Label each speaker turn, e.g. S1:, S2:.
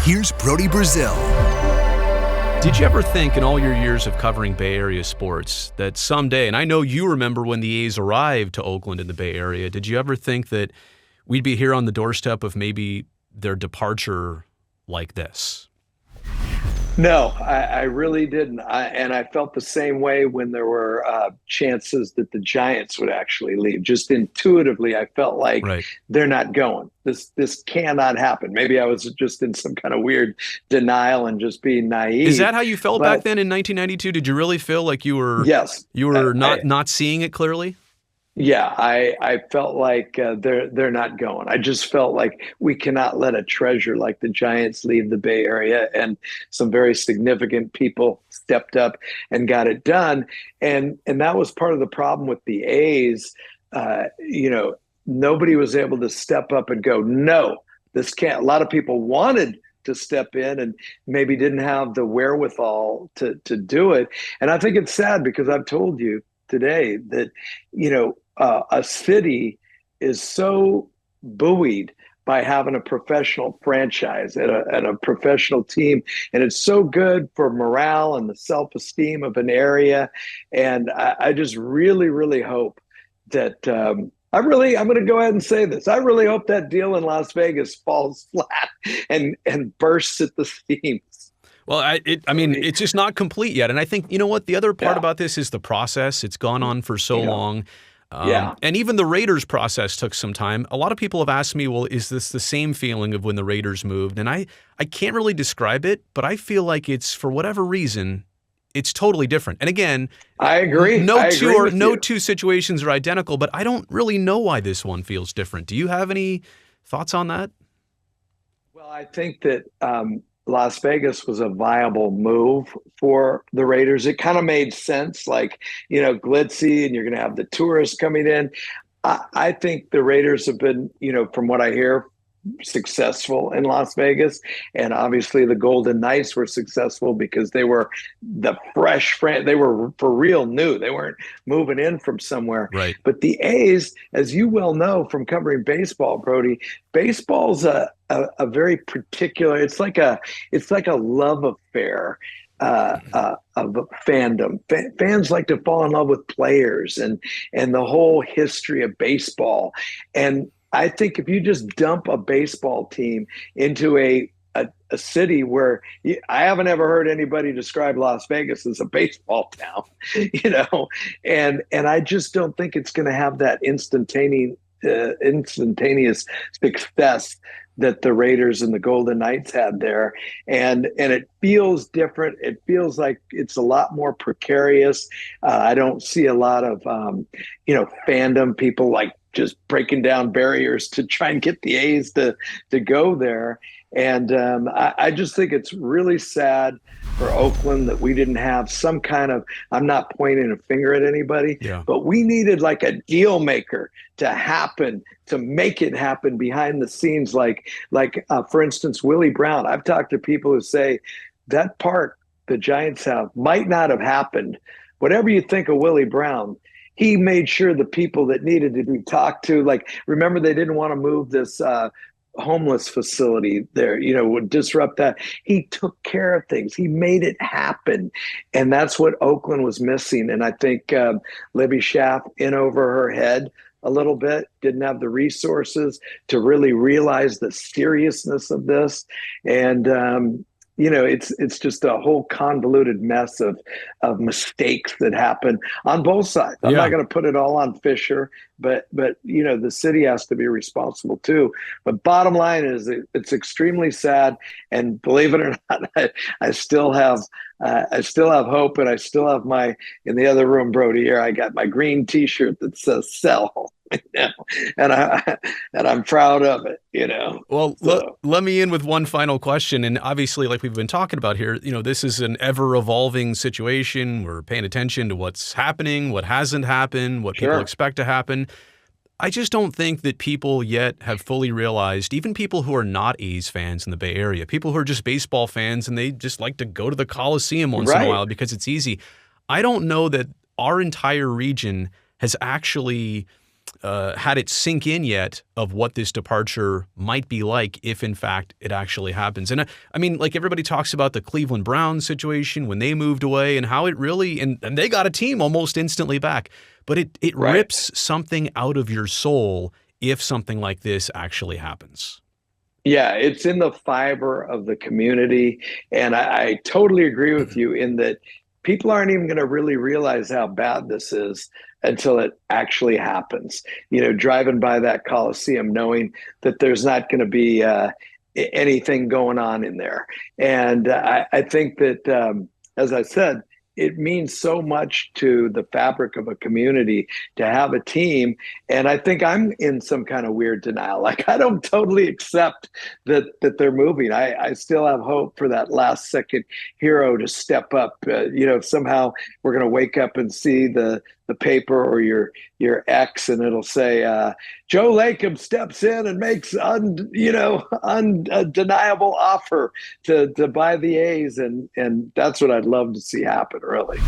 S1: Here's Brody Brazil.
S2: Did you ever think in all your years of covering Bay Area sports that someday, and I know you remember when the A's arrived to Oakland in the Bay Area, did you ever think that we'd be here on the doorstep of maybe their departure like this?
S3: No, I really didn't. And I felt the same way when there were chances that the Giants would actually leave. Just intuitively, I felt like they're not going. This cannot happen. Maybe I was just in some kind of weird denial and just being naive.
S2: Is that how you felt back then in 1992? Did you really feel like you were not seeing it clearly?
S3: Yeah, I felt like they're not going. I just felt like we cannot let a treasure like the Giants leave the Bay Area, and some very significant people stepped up and got it done. And that was part of the problem with the A's. Nobody was able to step up and go, no, this can't. A lot of people wanted to step in and maybe didn't have the wherewithal to do it. And I think it's sad because I've told you today that, a city is so buoyed by having a professional franchise and a professional team. And it's so good for morale and the self-esteem of an area. And I just really, really hope that I'm going to go ahead and say this. I really hope that deal in Las Vegas falls flat and bursts at the seams.
S2: Well, it's just not complete yet. And I think, you know what, the other part about this is the process. It's gone on for so long. And even the Raiders process took some time. A lot of people have asked me, well, is this the same feeling of when the Raiders moved? And I can't really describe it, but I feel like it's, for whatever reason, it's totally different. And again,
S3: I agree.
S2: No two situations are identical, but I don't really know why this one feels different. Do you have any thoughts on that?
S3: Well, I think that Las Vegas was a viable move for the Raiders. It kind of made sense, like, glitzy, and you're going to have the tourists coming in. I think the Raiders have been, from what I hear, successful in Las Vegas. And obviously the Golden Knights were successful because they were the fresh they were for real new. They weren't moving in from somewhere.
S2: Right.
S3: But the A's, as you well know from covering baseball, Brody, baseball's a very particular, it's like a love affair of fandom. Fans like to fall in love with players and the whole history of baseball. And I think if you just dump a baseball team into a city where I haven't ever heard anybody describe Las Vegas as a baseball town, and I just don't think it's going to have that instantaneous success that the Raiders and the Golden Knights had there. And it feels different. It feels like it's a lot more precarious. I don't see a lot of, fandom, people like just breaking down barriers to try and get the A's to go there. And I just think it's really sad for Oakland that we didn't have some kind of, I'm not pointing a finger at anybody, but we needed like a deal maker to happen, to make it happen behind the scenes. Like for instance, Willie Brown. I've talked to people who say that part the Giants have might not have happened. Whatever you think of Willie Brown, he made sure the people that needed to be talked to, like, remember they didn't want to move this homeless facility there, would disrupt that. He took care of things. He made it happen. And that's what Oakland was missing. And I think Libby Schaaf, in over her head a little bit, didn't have the resources to really realize the seriousness of this. And, it's just a whole convoluted mess of mistakes that happen on both sides. I'm not going to put it all on Fisher, but the city has to be responsible too. But bottom line is it's extremely sad. And believe it or not, I still have hope, and I still have in the other room, Brody, here, I got my green T-shirt that says "Sell." And I'm proud of it,
S2: Well, let me in with one final question. And obviously, like we've been talking about here, this is an ever-evolving situation. We're paying attention to what's happening, what hasn't happened, what people expect to happen. I just don't think that people yet have fully realized, even people who are not A's fans in the Bay Area, people who are just baseball fans and they just like to go to the Coliseum once in a while because it's easy. I don't know that our entire region has actually had it sink in yet of what this departure might be like if, in fact, it actually happens. And I mean, like everybody talks about the Cleveland Browns situation when they moved away and how it really, and they got a team almost instantly back. But it
S3: Right.
S2: rips something out of your soul if something like this actually happens.
S3: Yeah, it's in the fiber of the community. And I totally agree with you in that people aren't even going to really realize how bad this is until it actually happens. You know, driving by that Coliseum, knowing that there's not going to be anything going on in there. And I think that, as I said, it means so much to the fabric of a community to have a team. And I think I'm in some kind of weird denial. Like I don't totally accept that they're moving. I still have hope for that last second hero to step up. If somehow we're going to wake up and see the paper or your ex, and it'll say Joe Lacob steps in and makes undeniable offer to buy the A's, and that's what I'd love to see happen, really.